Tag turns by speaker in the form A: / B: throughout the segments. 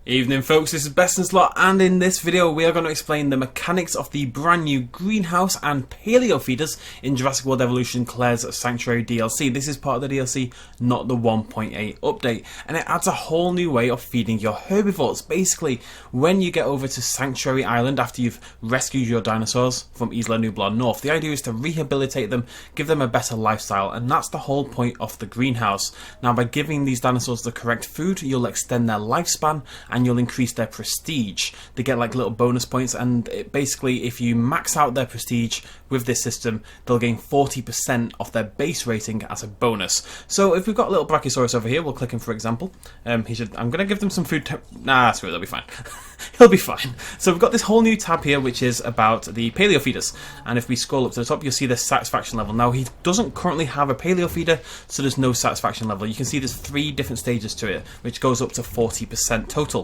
A: Evening folks, this is BestInSlot, and in this video we are going to explain the mechanics of the brand new greenhouse and paleo feeders in Jurassic World Evolution Claire's Sanctuary DLC. This is part of the DLC, not the 1.8 update, and it adds a whole new way of feeding your herbivores. Basically, when you get over to Sanctuary Island after you've rescued your dinosaurs from Isla Nublar North, the idea is to rehabilitate them, give them a better lifestyle, and that's the whole point of the greenhouse. Now, by giving these dinosaurs the correct food, you'll extend their lifespan and you'll increase their prestige. They get like little bonus points, and basically if you max out their prestige with this system, they'll gain 40% of their base rating as a bonus. So if we've got a little Brachiosaurus over here, we'll click him for example. I'm going to give them some food. Nah, screw it, they'll be fine. He'll be fine. So we've got this whole new tab here which is about the paleo feeders, and if we scroll up to the top you'll see the satisfaction level. Now he doesn't currently have a paleo feeder, so there's no satisfaction level. You can see there's 3 different stages to it, which goes up to 40% total.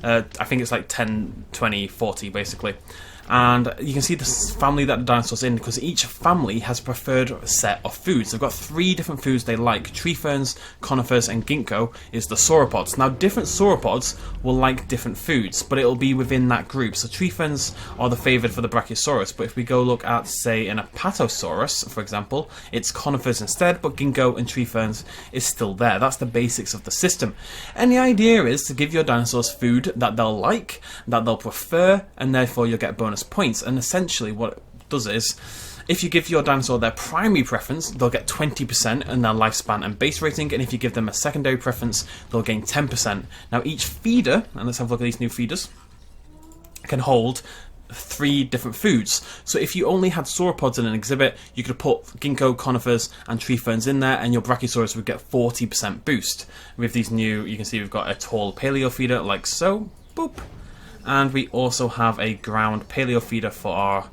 A: I think it's like 10, 20, 40 basically. And you can see the family that the dinosaur's in, because each family has a preferred set of foods. They've got 3 different foods they like. Tree ferns, conifers and ginkgo is the sauropods. Now different sauropods will like different foods, but it'll be within that group. So tree ferns are the favoured for the Brachiosaurus, but if we go look at, say, an Apatosaurus, for example, it's conifers instead, but ginkgo and tree ferns is still there. That's the basics of the system. And the idea is to give your dinosaurs food that they'll like, that they'll prefer, and therefore you'll get bonus points. And essentially what it does is, if you give your dinosaur their primary preference, they'll get 20% in their lifespan and base rating, and if you give them a secondary preference, they'll gain 10%. Now each feeder, and let's have a look at these new feeders, can hold 3 different foods. So if you only had sauropods in an exhibit, you could put ginkgo, conifers and tree ferns in there, and your Brachiosaurus would get 40% boost. With these new, you can see we've got a tall paleo feeder like so, boop. And we also have a ground paleo feeder for our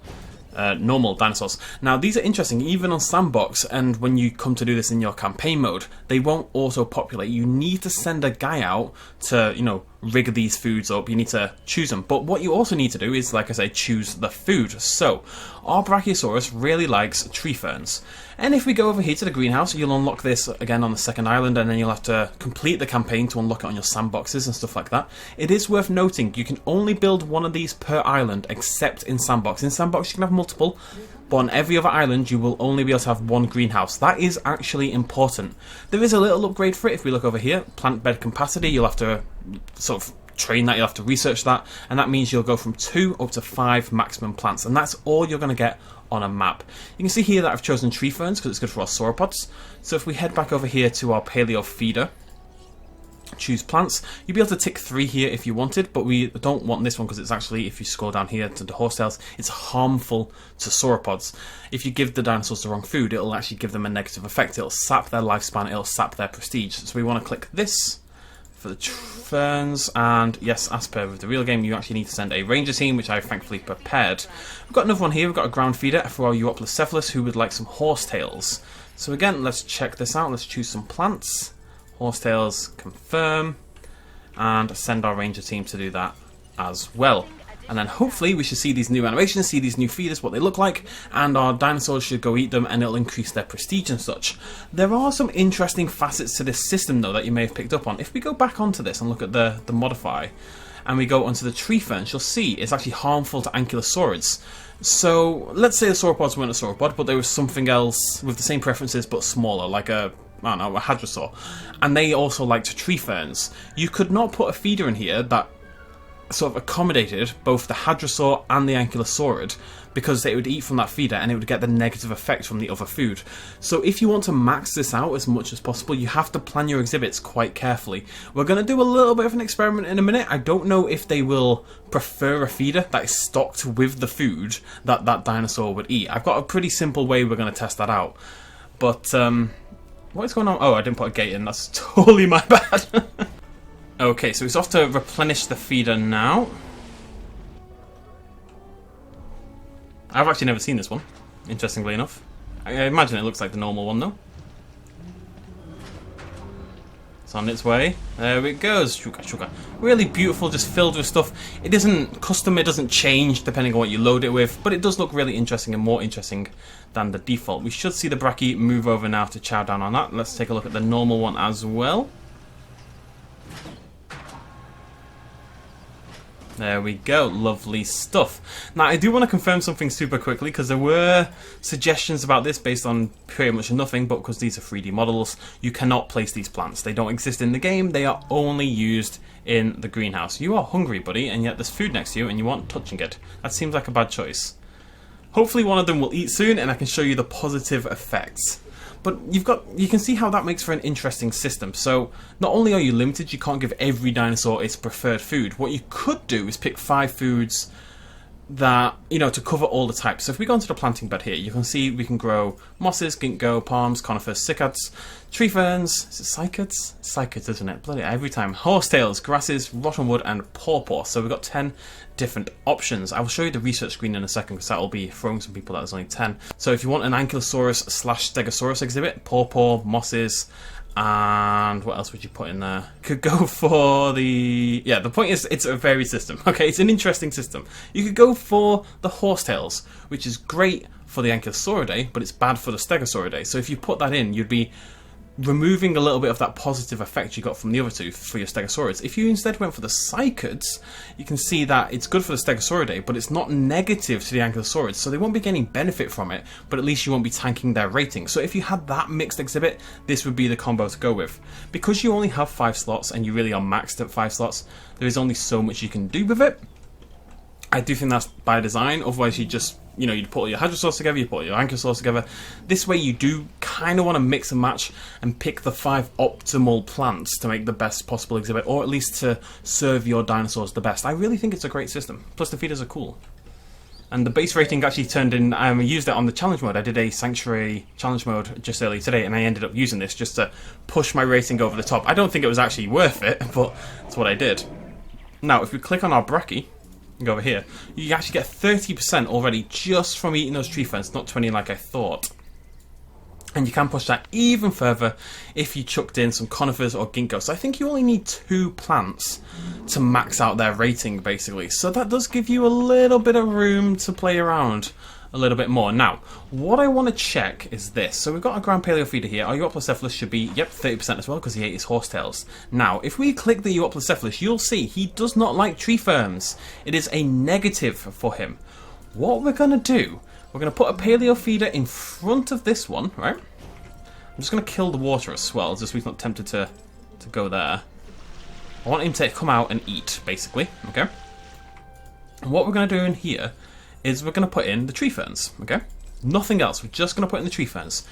A: normal dinosaurs. Now these are interesting, even on sandbox, and when you come to do this in your campaign mode, they won't auto populate. You need to send a guy out to, you know, rig these foods up. You need to choose them, but what you also need to do is, like I say, choose the food. So our Brachiosaurus really likes tree ferns, and if we go over here to the greenhouse, you'll unlock this again on the second island, and then you'll have to complete the campaign to unlock it on your sandboxes and stuff like that. It is worth noting you can only build one of these per island, except in sandbox. In sandbox you can have multiple, but on every other island you will only be able to have one greenhouse. That is actually important. There is a little upgrade for it. If we look over here, plant bed capacity, you'll have to sort of train that, you'll have to research that, and that means you'll go from 2 up to 5 maximum plants, and that's all you're going to get on a map. You can see here that I've chosen tree ferns because it's good for our sauropods. So if we head back over here to our paleo feeder, choose plants, you'll be able to tick 3 here if you wanted, but we don't want this one because it's actually, if you scroll down here to the horsetails, it's harmful to sauropods. If you give the dinosaurs the wrong food, it'll actually give them a negative effect. It'll sap their lifespan, it'll sap their prestige. So we want to click this for the ferns, and yes, as per with the real game, you actually need to send a ranger team, which I've thankfully prepared. We've got another one here. We've got a ground feeder for our Euoplocephalus who would like some horsetails. So again, let's check this out. Let's choose some plants. Horsetails, confirm, and send our ranger team to do that as well. And then hopefully we should see these new animations, see these new feeders, what they look like, and our dinosaurs should go eat them, and it'll increase their prestige and such. There are some interesting facets to this system though that you may have picked up on. If we go back onto this and look at the modify, and we go onto the tree ferns, you'll see it's actually harmful to ankylosaurids. So let's say the sauropods weren't a sauropod, but there was something else with the same preferences but smaller, like a, I don't know, a hadrosaur, and they also liked tree ferns. You could not put a feeder in here that sort of accommodated both the hadrosaur and the ankylosaurid, because they would eat from that feeder and it would get the negative effect from the other food. So if you want to max this out as much as possible, you have to plan your exhibits quite carefully. We're going to do a little bit of an experiment in a minute. I don't know if they will prefer a feeder that is stocked with the food that that dinosaur would eat. I've got a pretty simple way we're going to test that out. But what is going on? Oh, I didn't put a gate in. That's totally my bad. Okay, so it's off to replenish the feeder now. I've actually never seen this one, interestingly enough. I imagine it looks like the normal one though. It's on its way. There it goes. Sugar, sugar. Really beautiful, just filled with stuff. It isn't custom, it doesn't change depending on what you load it with, but it does look really interesting and more interesting than the default. We should see the Brachie move over now to chow down on that. Let's take a look at the normal one as well. There we go, lovely stuff. Now I do want to confirm something super quickly because there were suggestions about this based on pretty much nothing, but because these are 3D models, you cannot place these plants. They don't exist in the game, they are only used in the greenhouse. You are hungry, buddy, and yet there's food next to you and you aren't touching it. That seems like a bad choice. Hopefully one of them will eat soon and I can show you the positive effects. But you can see how that makes for an interesting system. So not only are you limited, you can't give every dinosaur its preferred food. What you could do is pick 5 foods that, to cover all the types. So if we go into the planting bed here, you can see we can grow mosses, ginkgo, palms, conifers, cycads, tree ferns. Is it cycads? Cycads, isn't it? Bloody every time. Horsetails, grasses, rotten wood, and pawpaw. So we've got 10 different options. I will show you the research screen in a second because that will be throwing some people that there's only 10. So if you want an Ankylosaurus / Stegosaurus exhibit, pawpaw, mosses, and what else would you put in there? Could go for the point is it's a varied system. Okay, it's an interesting system. You could go for the horsetails, which is great for the Ankylosauridae, but it's bad for the Stegosauridae. So if you put that in, you'd be removing a little bit of that positive effect you got from the other two for your Stegosaurids. If you instead went for the cycads, you can see that it's good for the Stegosauridae, but it's not negative to the Ankylosaurids, so they won't be getting benefit from it, but at least you won't be tanking their rating. So if you had that mixed exhibit, this would be the combo to go with. Because you only have 5 slots and you really are maxed at 5 slots, there is only so much you can do with it. I do think that's by design, otherwise you just, you'd put all your Hadrosaurs together, you put all your Ankylosaurs together. This way you do kind of want to mix and match and pick the 5 optimal plants to make the best possible exhibit, or at least to serve your dinosaurs the best. I really think it's a great system, plus the feeders are cool. And the base rating actually turned in, I used it on the challenge mode. I did a Sanctuary challenge mode just earlier today, and I ended up using this just to push my rating over the top. I don't think it was actually worth it, but that's what I did. Now, if we click on our Brecci, go over here, you actually get 30% already just from eating those tree ferns, not 20 like I thought. And you can push that even further if you chucked in some conifers or ginkgo. So I think you only need 2 plants to max out their rating, basically. So that does give you a little bit of room to play around a little bit more. Now, what I want to check is this. So we've got a ground paleo feeder here. Our Euoplocephalus should be, 30% as well, because he ate his horsetails. Now, if we click the Euoplocephalus, you'll see he does not like tree ferns. It is a negative for him. What we're going to do, we're going to put a paleo feeder in front of this one, right? I'm just going to kill the water as well, just so he's not tempted to go there. I want him to come out and eat, basically, okay? And what we're going to do in here is we're going to put in the tree ferns, okay? Nothing else, we're just going to put in the tree ferns.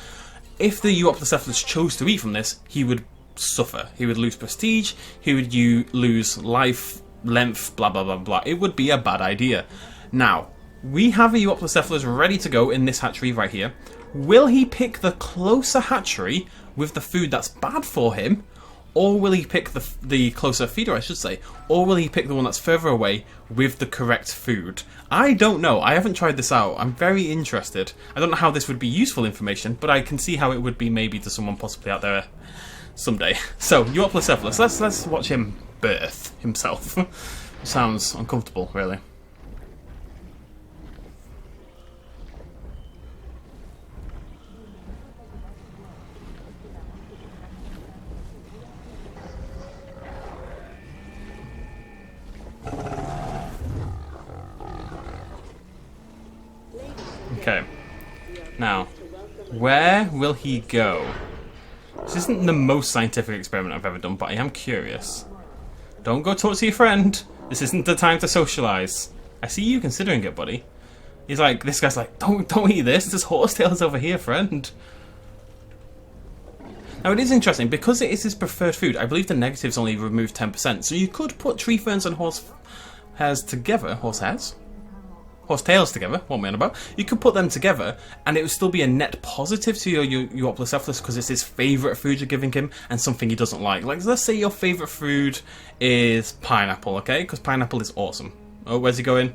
A: If the Euoplocephalus chose to eat from this, he would suffer. He would lose prestige, he would lose life, length, blah, blah, blah, blah. It would be a bad idea. Now, we have a Euoplocephalus ready to go in this hatchery right here. Will he pick the closer hatchery with the food that's bad for him, or will he pick the closer feeder, I should say, or will he pick the one that's further away with the correct food? I don't know. I haven't tried this out. I'm very interested. I don't know how this would be useful information, but I can see how it would be maybe to someone possibly out there someday. So, Euoplocephalus, let's watch him birth himself. Sounds uncomfortable, really. Okay, now, where will he go? This isn't the most scientific experiment I've ever done, but I am curious. Don't go talk to your friend. This isn't the time to socialise. I see you considering it, buddy. He's like, this guy's like, don't eat this. There's horsetails over here, friend. Now it is interesting, because it is his preferred food, I believe the negatives only remove 10%, so you could put tree ferns and horsehairs together, horsetails together, what am I on about? You could put them together and it would still be a net positive to your Euoplocephalus because it's his favourite food you're giving him and something he doesn't like. Like, let's say your favourite food is pineapple, okay? Because pineapple is awesome. Oh, where's he going?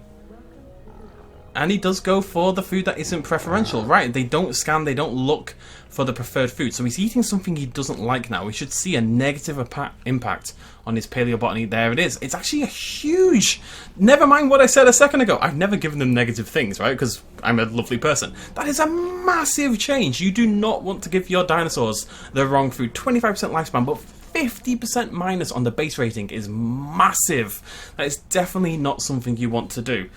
A: And he does go for the food that isn't preferential, right? They don't scan, they don't look for the preferred food. So he's eating something he doesn't like now. We should see a negative impact on his paleobotany. There it is. It's actually a huge... Never mind what I said a second ago. I've never given them negative things, right? Because I'm a lovely person. That is a massive change. You do not want to give your dinosaurs the wrong food. 25% lifespan, but 50% minus on the base rating is massive. That is definitely not something you want to do.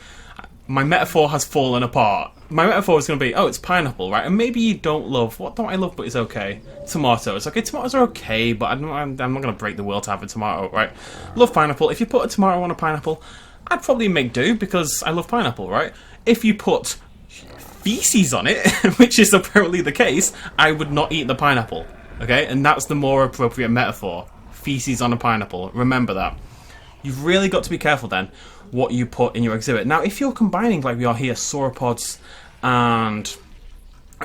A: My metaphor has fallen apart. My metaphor is going to be, oh, it's pineapple, right? And maybe you don't love, what don't I love but it's okay? Tomatoes. Okay, tomatoes are okay, but I'm not going to break the will to have a tomato, right? Love pineapple. If you put a tomato on a pineapple, I'd probably make do because I love pineapple, right? If you put feces on it, which is apparently the case, I would not eat the pineapple, okay? And that's the more appropriate metaphor. Feces on a pineapple. Remember that. You've really got to be careful then what you put in your exhibit. Now, if you're combining, like we are here, sauropods and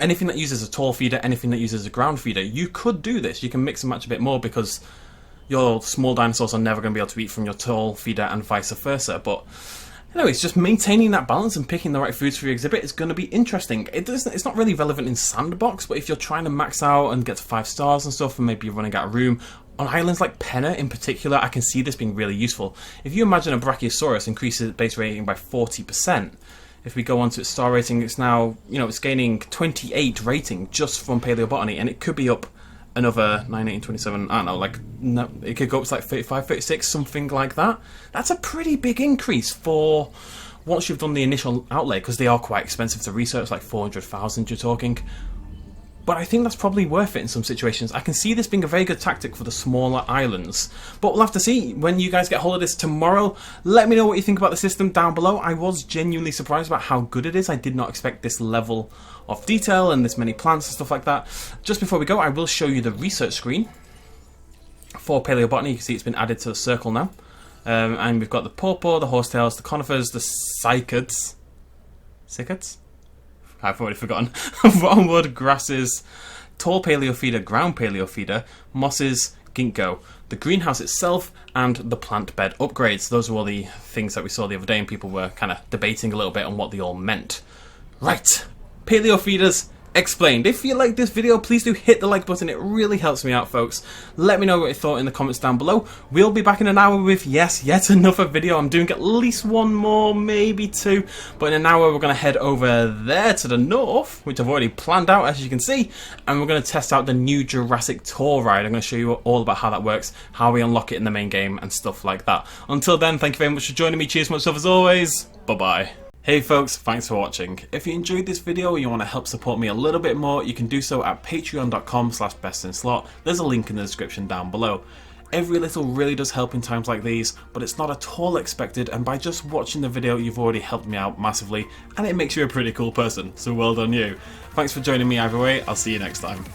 A: anything that uses a tall feeder, anything that uses a ground feeder, you could do this. You can mix and match a bit more because your small dinosaurs are never going to be able to eat from your tall feeder and vice versa. But anyways, just maintaining that balance and picking the right foods for your exhibit is going to be interesting. It's not really relevant in Sandbox, but if you're trying to max out and get to 5 stars and stuff and maybe you're running out of room, on islands like Penna in particular, I can see this being really useful. If you imagine a Brachiosaurus increases its base rating by 40%, if we go on to its star rating, it's now, it's gaining 28 rating just from Paleobotany, and it could be up another 9, 18, 27, I don't know, it could go up to like 35, 36, something like that. That's a pretty big increase for once you've done the initial outlay, because they are quite expensive to research, like 400,000 you're talking. But I think that's probably worth it in some situations. I can see this being a very good tactic for the smaller islands. But we'll have to see when you guys get hold of this tomorrow. Let me know what you think about the system down below. I was genuinely surprised about how good it is. I did not expect this level of detail and this many plants and stuff like that. Just before we go, I will show you the research screen for Paleobotany. You can see it's been added to the circle now. And we've got the pawpaw, the horsetails, the conifers, the cycads. Cycads? I've already forgotten. Bottomwood, grasses, tall paleofeeder, ground paleofeeder, mosses, ginkgo, the greenhouse itself, and the plant bed upgrades. Those are all the things that we saw the other day and people were kind of debating a little bit on what they all meant. Right, paleofeeders explained. If you like this video, please do hit the like button. It really helps me out, folks. Let me know what you thought in the comments down below. We'll be back in an hour with, yes, yet another video. I'm doing at least one more, maybe 2. But in an hour, we're going to head over there to the north, which I've already planned out, as you can see. And we're going to test out the new Jurassic Tour ride. I'm going to show you all about how that works, how we unlock it in the main game, and stuff like that. Until then, thank you very much for joining me. Cheers, much love as always. Bye-bye. Hey folks, thanks for watching. If you enjoyed this video and you want to help support me a little bit more, you can do so at patreon.com/bestinslot. There's a link in the description down below. Every little really does help in times like these, but it's not at all expected, and by just watching the video you've already helped me out massively, and it makes you a pretty cool person, so well done you. Thanks for joining me either way, I'll see you next time.